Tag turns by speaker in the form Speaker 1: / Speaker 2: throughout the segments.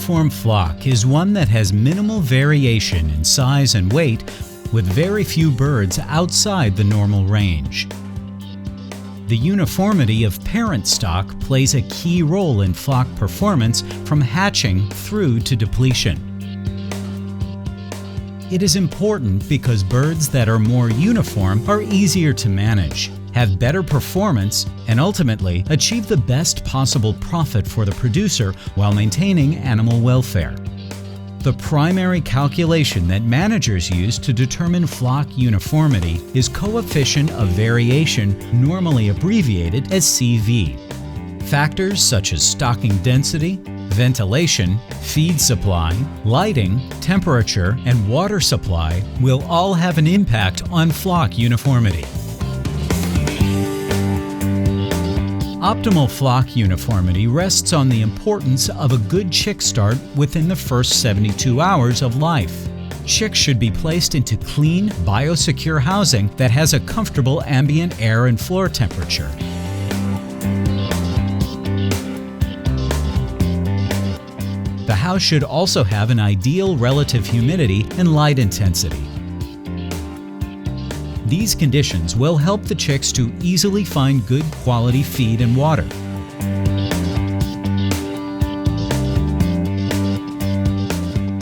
Speaker 1: uniform flock is one that has minimal variation in size and weight, with very few birds outside the normal range. The uniformity of parent stock plays a key role in flock performance from hatching through to depletion. It is important because birds that are more uniform are easier to manage, have better performance, and ultimately achieve the best possible profit for the producer while maintaining animal welfare. The primary calculation that managers use to determine flock uniformity is coefficient of variation, normally abbreviated as CV. Factors such as stocking density, ventilation, feed supply, lighting, temperature, and water supply will all have an impact on flock uniformity. Optimal flock uniformity rests on the importance of a good chick start within the first 72 hours of life. Chicks should be placed into clean, biosecure housing that has a comfortable ambient air and floor temperature. The house should also have an ideal relative humidity and light intensity. These conditions will help the chicks to easily find good quality feed and water.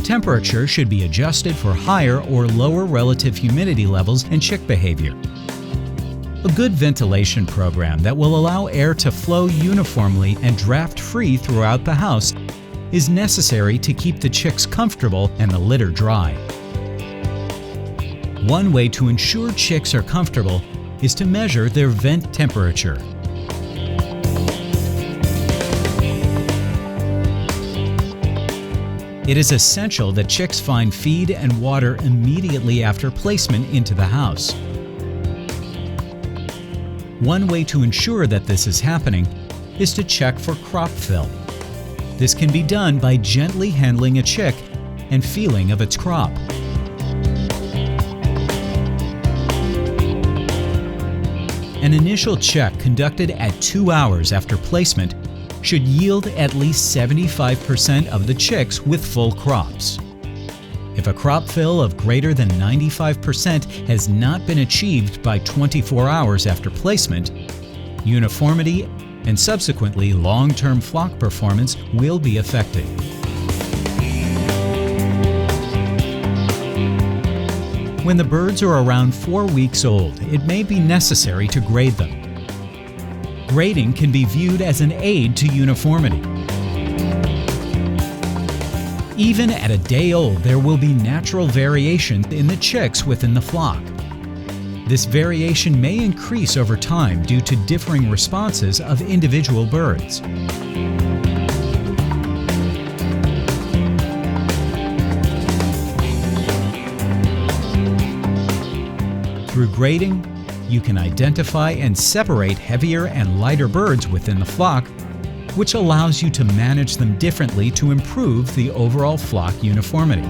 Speaker 1: Temperature should be adjusted for higher or lower relative humidity levels and chick behavior. A good ventilation program that will allow air to flow uniformly and draft-free throughout the house is necessary to keep the chicks comfortable and the litter dry. One way to ensure chicks are comfortable is to measure their vent temperature. It is essential that chicks find feed and water immediately after placement into the house. One way to ensure that this is happening is to check for crop fill. This can be done by gently handling a chick and feeling of its crop. An initial check conducted at 2 hours after placement should yield at least 75% of the chicks with full crops. If a crop fill of greater than 95% has not been achieved by 24 hours after placement, uniformity and subsequently long-term flock performance will be affected. When the birds are around 4 weeks old, it may be necessary to grade them. Grading can be viewed as an aid to uniformity. Even at a day old, there will be natural variation in the chicks within the flock. This variation may increase over time due to differing responses of individual birds. Through grading, you can identify and separate heavier and lighter birds within the flock, which allows you to manage them differently to improve the overall flock uniformity.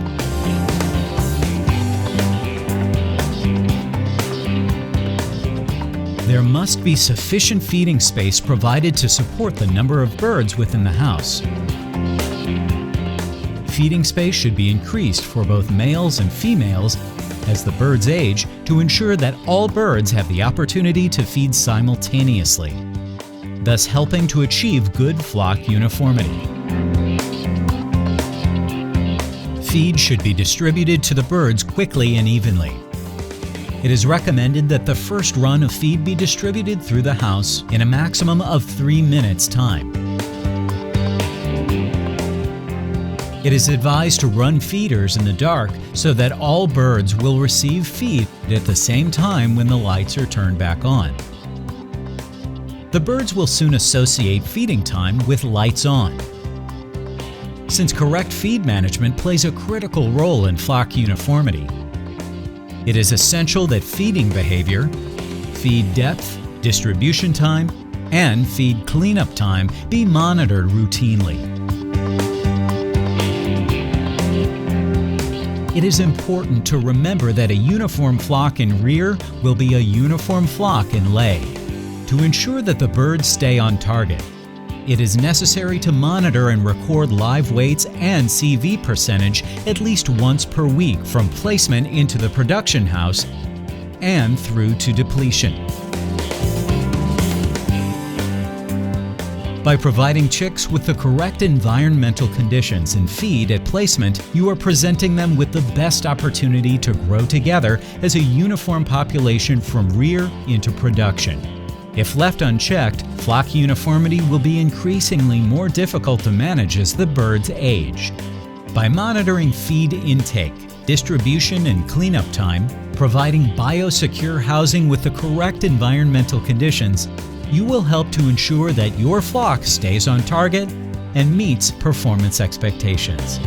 Speaker 1: There must be sufficient feeding space provided to support the number of birds within the house. Feeding space should be increased for both males and females as the birds age to ensure that all birds have the opportunity to feed simultaneously, thus helping to achieve good flock uniformity. Feed should be distributed to the birds quickly and evenly. It is recommended that the first run of feed be distributed through the house in a maximum of 3 minutes time. It is advised to run feeders in the dark so that all birds will receive feed at the same time when the lights are turned back on. The birds will soon associate feeding time with lights on. Since correct feed management plays a critical role in flock uniformity, it is essential that feeding behavior, feed depth, distribution time, and feed cleanup time be monitored routinely. It is important to remember that a uniform flock in rear will be a uniform flock in lay. To ensure that the birds stay on target, it is necessary to monitor and record live weights and CV percentage at least once per week from placement into the production house and through to depletion. By providing chicks with the correct environmental conditions and feed at placement, you are presenting them with the best opportunity to grow together as a uniform population from rear into production. If left unchecked, flock uniformity will be increasingly more difficult to manage as the birds age. By monitoring feed intake, distribution and cleanup time, providing biosecure housing with the correct environmental conditions, you will help to ensure that your flock stays on target and meets performance expectations.